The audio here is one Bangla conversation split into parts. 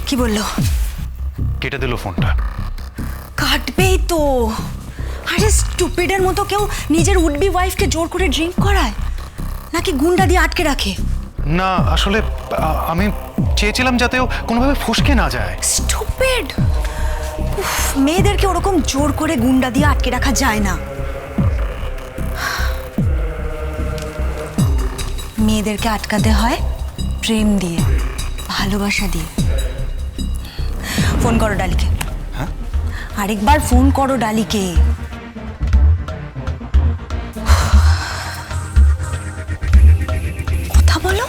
কি বললো? কেটে দিল ফোনটা। কাটবেই তো। আরে স্টুপিডের মতো কেউ নিজের উডবি ওয়াইফকে জোর করে ড্রিঙ্ক করায় নাকি গুন্ডা দিয়ে আটকে রাখে? না আসলে আমি চেয়েছিলাম যাতে ও কোনোভাবে ফসকে না যায়। স্টুপিড! মেয়েদেরকে ওরকম জোর করে গুন্ডা দিয়ে আটকে রাখা যায় না। মেয়েদেরকে আটকাতে হয় প্রেম দিয়ে, ভালোবাসা দিয়ে। ফোন করো ডালিকে। হ্যাঁ? আরেকবার ফোন করো ডালিকে। কথা বলো।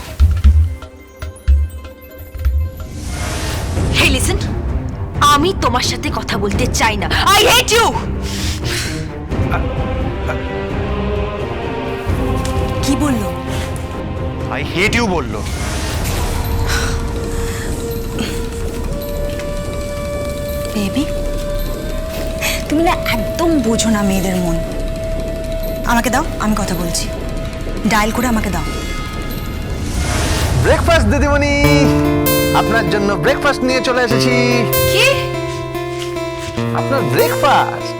হেই লিসেন, আমি তোমার সাথে কথা বলতে চাই না। I hate you. কি বললো? আই হেট ইউ বললো। বেবি, তুমি না একদম বোঝো না মেয়েদের মন। আমাকে দাও, আমি কথা বলছি। ডায়াল করে আমাকে দাও। ব্রেকফাস্ট দিদিমণি, আপনার জন্য ব্রেকফাস্ট নিয়ে চলে এসেছি। কি? আপনার ব্রেকফাস্ট।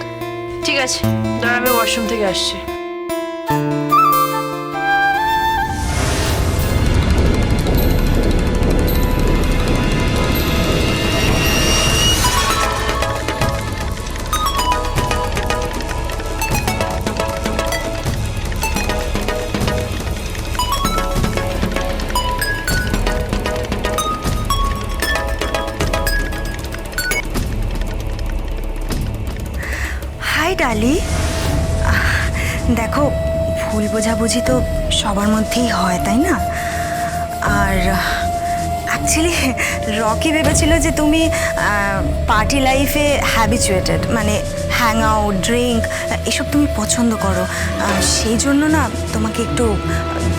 ঠিক আছে, দাঁড়া, আমি ওয়াশরুম থেকে আসছি। হাই ডালি। দেখো, ভুল বোঝাবুঝি তো সবার মধ্যেই হয়, তাই না? আর অ্যাকচুয়ালি রকি ভেবেছিল যে তুমি পার্টি লাইফে হ্যাবিচুয়েটেড, মানে হ্যাং আউট, ড্রিঙ্ক এসব তুমি পছন্দ করো। সেই জন্য না তোমাকে একটু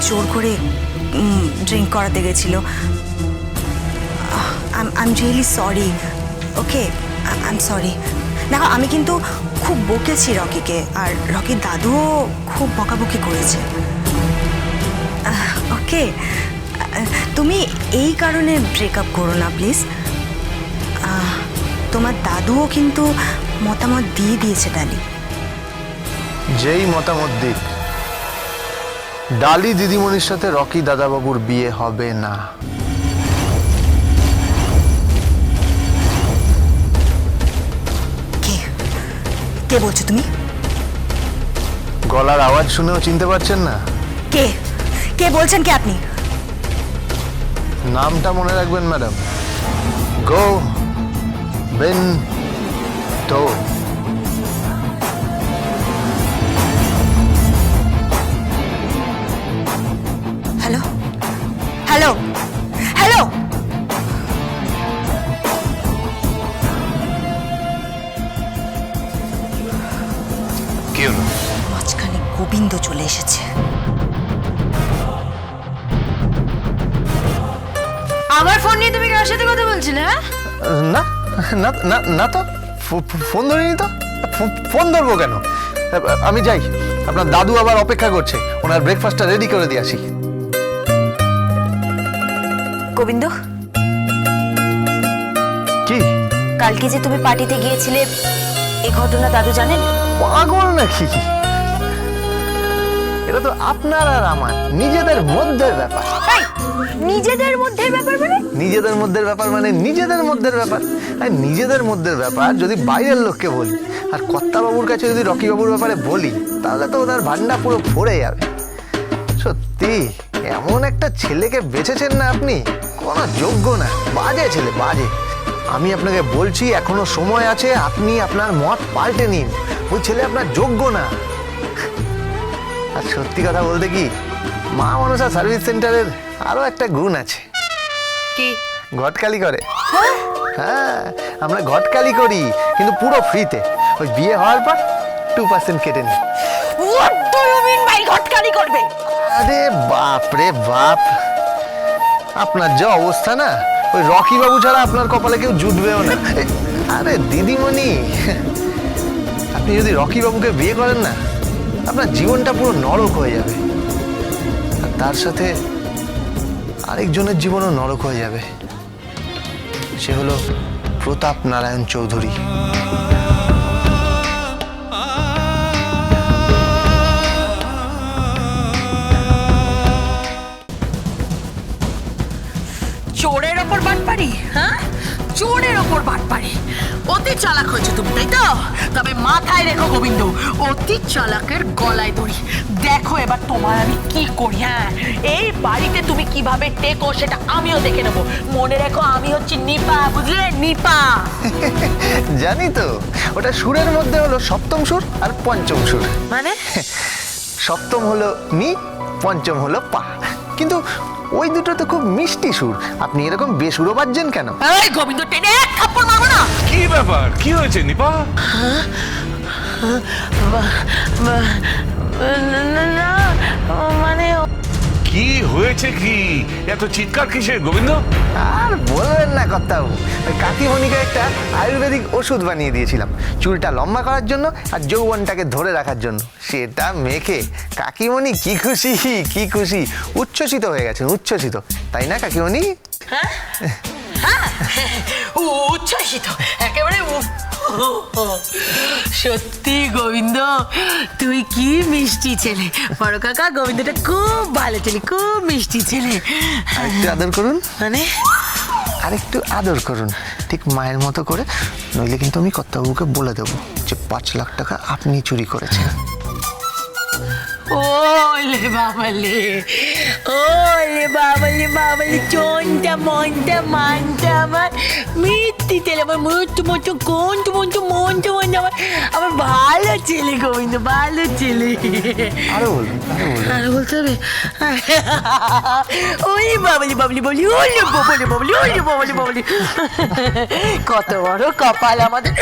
জোর করে ড্রিঙ্ক করাতে গেছিলো। I am really sorry. Okay, I am sorry. দেখো, আমি কিন্তু খুব বকেছি রকিকে, আর রকির দাদুও খুব বকাবকি করেছে। ওকে, তুমি এই কারণে ব্রেকআপ করো না প্লিজ। তোমার দাদুও কিন্তু মতামত দিয়ে দিয়েছে ডালি। যেই মতামত দিক, ডালি দিদিমণির সাথে রকি দাদাবাবুর বিয়ে হবে না। কে বলছো তুমি? গলার আওয়াজ শুনেও চিনতে পারছেন না? কে কে বলছেন কে আপনি? নামটা মনে রাখবেন ম্যাডাম, গো বেন তো। Hello hello hello. কি হলো? মাঝখানে গোবিন্দ চলে এসেছে। আমার ফোন নিয়ে তুমি কার সাথে কথা বলছিলে? হ্যাঁ, না না না না তো, ফোন ধরিনি তো। ফোন ধরবো কেন? আমি যাই, আপনার দাদু আবার অপেক্ষা করছে, ওনার ব্রেকফাস্টটা রেডি করে দিয়ে আসি। গোবিন্দ, কি? কালকে যে তুমি পার্টিতে গিয়েছিলে, এই ঘটনা দাদু জানেন? পাগল নাকি? এটা তো আপনার আর আমার নিজেদের মধ্যের ব্যাপার। নিজেদের মধ্যের ব্যাপার মানে? নিজেদের মধ্যের ব্যাপার মানে নিজেদের মধ্যের ব্যাপার। আর নিজেদের মধ্যের ব্যাপার যদি বাইরের লোককে বলি, আর কর্তাবাবুর কাছে যদি রকি বাবুর ব্যাপারে বলি, তাহলে তো ওনার ভান্ডা পুরো ভরে যাবে। সত্যি এমন একটা ছেলেকে বেছেছেন না আপনি, কোনো যোগ্য না, বাজে ছেলে, বাজে। আমি আপনাকে বলছি, এখনো সময় আছে, আপনি আপনার মত পাল্টে নিন। ওই ছেলে আপনার যোগ্য না। আর সত্যি কথা বলতে কি, মা মনসা সার্ভিস সেন্টারের আরো একটা গুণ আছে। কি? ঘটকালি করে। হ্যাঁ, আমরা ঘটকালি করি, কিন্তু পুরো ফ্রিতে। ওই বিয়ে হওয়ার পর 2% কেটে নিই। What do you mean by ঘটকালি করবে? আরে বাপ রে বাপ, আপনার যে অবস্থা না, ওই রকি বাবু ছাড়া আপনার কপালে কেউ জুটবেও না। আরে দিদিমণি, আপনি যদি রকি বাবুকে বিয়ে করেন না, আপনার জীবনটা পুরো নরক হয়ে যাবে, আর তার সাথে আরেকজনের জীবনও নরক হয়ে যাবে। সে হলো প্রতাপ নারায়ণ চৌধুরী। চোরের ওপর বাটপারি, হ্যাঁ? চোরের ওপর বাটপারি। অতি চালাক হয়েছে তুমি, তাই তো? তবে মাথায় রেখো গোবিন্দ, অতি চালাকের গলায় দড়ি। দেখো এবার তোমার আমি কি করি। হ্যাঁ, এই বাড়িতে তুমি কিভাবে টেকো সেটা আমিও দেখে নেবো। মনে রেখো আমি হচ্ছি নিপা, বুঝলে? নিপা। জানি তো, ওটা সুরের মধ্যে হলো সপ্তম সুর আর পঞ্চম সুর। মানে সপ্তম হলো নি, পঞ্চম হলো পা। কিন্তু ওই দুটো তো খুব মিষ্টি সুর, আপনি এরকম বেসুরো বাজছেন কেন? এই গোবিন্দ, টেনে এক থাপ্পড় মারবো না। কি ব্যাপার, কি হয়েছে নিপা? না মানে কি হয়েছে, কি এত চিৎকার কিসের গোবিন্দ? আর বলবেন না কর্তাবাবু, ওই কাকিমণিকে একটা আয়ুর্বেদিক ওষুধ বানিয়ে দিয়েছিলাম চুলটা লম্বা করার জন্য আর যৌবনটাকে ধরে রাখার জন্য। সেটা মেখে কাকিমণি কি খুশি, কি খুশি, উচ্ছ্বসিত হয়ে গেছেন, উচ্ছ্বসিত, তাই না কাকিমণি? উচ্ছ্বসিত একেবারে। সত্যি গোবিন্দ, তুই কি মিষ্টি ছেলে। বড় কাকা, গোবিন্দটা খুব ভালো ছেলে, খুব মিষ্টি ছেলে। আরেকটু আদর করুন, মানে আরেকটু আদর করুন, ঠিক মায়ের মতো করে, নইলে কিন্তু আমি কর্তাবাবুকে বলে দেবো যে 5 লাখ টাকা আপনি চুরি করেছেন। ওলে বাবালে, ওলে বাবালে, বাবালে চোনটা মনটা মানটা আমার মিষ্টি ছেলে, আমার মতো মতো কোনটা মতো মনটা মনটা আমার ভালো ছেলে গোবিন্দ, ভালো ছেলে। আরো বলুন, আরো বলুন। আর বলতে হবে ওলে বাবালি বাবলি বলি, ওলে বাবলি বাবলি, ওলে বাবলি বাবলি। কত বড় কপাল আমাদের,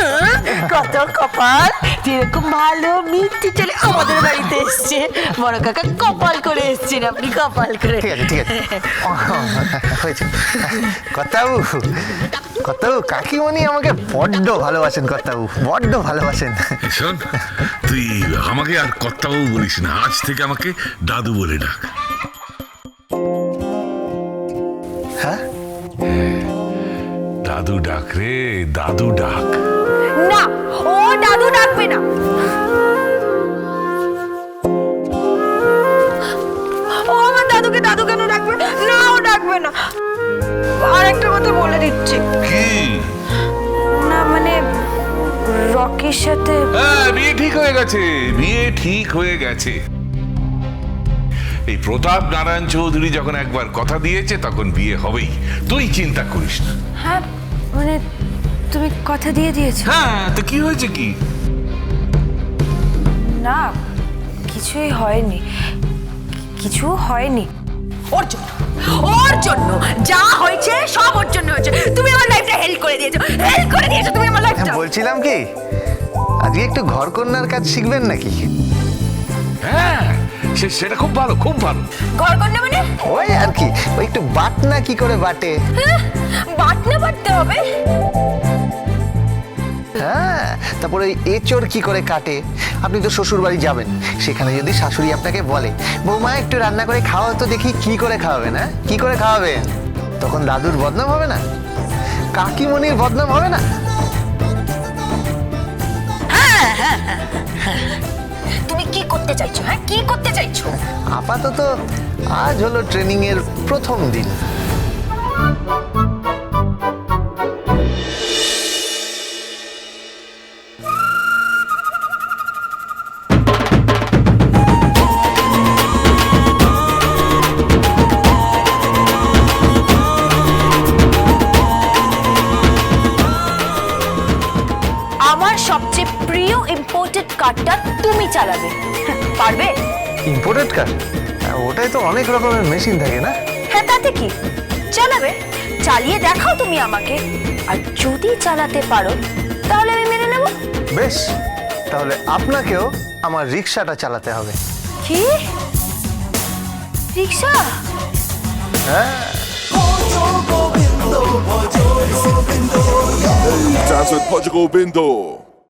কত কপাল, যেরকম ভালো মিষ্টি ছেলে আমাদের বাড়িতে এসছে। বড় কাকা কপাল করে এসছেন আপনি, কপাল করে। ঠিক আছে, ঠিক আছে, হয়েছে। কর্তাবাবু, কর্তাবাবু, কাকিমণি আমাকে বড্ড ভালোবাসেন কর্তাবাবু, বড্ড ভালোবাসেন। শোন, তুই আমাকে আর কর্তাবাবু বলিস না, আজ থেকে আমাকে দাদু বলে ডাক। হ্যাঁ, দাদু ডাক রে, দাদু ডাক। না, ও দাদু ডাকবে না। ও আমার দাদুকে দাদু কেন ডাকবে? না, ও ডাকবে না। আর একটা কথা বলে দিচ্ছি। কি? না মানে রকির সাথে হ্যাঁ, বিয়ে ঠিক হয়ে গেছে, বিয়ে ঠিক হয়ে গেছে। এই প্রতাপ নারায়ণ চৌধুরী যখন একবার কথা দিয়েছে তখন বিয়ে হবেই, তুই চিন্তা করিস না। হ্যাঁ মানে তুমি কথা দিয়ে দিয়েছো? হ্যাঁ, তো কি হয়েছে কি? না, কিছুই হয়নি, কিছু হয়নি। ওর জন্য, ওর জন্য যা হয়েছে সব ওর জন্য হয়েছে। তুমি আমার লাইফটা হেল্প করে দিয়েছো, হেল্প করে দিয়েছো তুমি আমার লাইফটা। বলছিলাম কি, আজকে একটু ঘরকন্যার কাজ শিখবেন নাকি? হ্যাঁ, সেটা খুব ভালো, খুব ভালো। ঘর কন্যা মানে? ওই আর কি, ওই একটু বাটনা কি করে বাটে। বাটনা বাটতে হবে? হ্যাঁ, তারপরে ওই এঁচড় কি করে কাটে। আপনি তো শ্বশুর বাড়ি যাবেন, সেখানে যদি শাশুড়ি আপনাকে বলে বৌমা একটু রান্না করে খাওয়া তো দেখি, কি করে খাওয়াবেন? হ্যাঁ, কি করে খাওয়াবেন? তখন দাদুর বদনাম হবে না, কাকিমণির বদনাম হবে না? তুমি কি করতে চাইছো? হ্যাঁ, কি করতে চাইছো? আপাতত আজ হলো ট্রেনিং এর প্রথম দিন। আমার সবচেয়ে প্রিয় ইম্পোর্টেড কারটা তুমি চালাবে, পারবে? ইম্পোর্টেড কার? ওটাই তো অনেক রকমের মেশিন থাকে না? হ্যাঁ, তাতে কি, চালাবে, চালিয়ে দেখাও তুমি আমাকে। আর যদি চালাতে পারো তাহলে আমি মেনে নেব। বেশ, তাহলে আপনাকেও আমার রিক্সাটা চালাতে হবে। কি রিক্সা? হ্যাঁ, Dance with Portugal Bindo.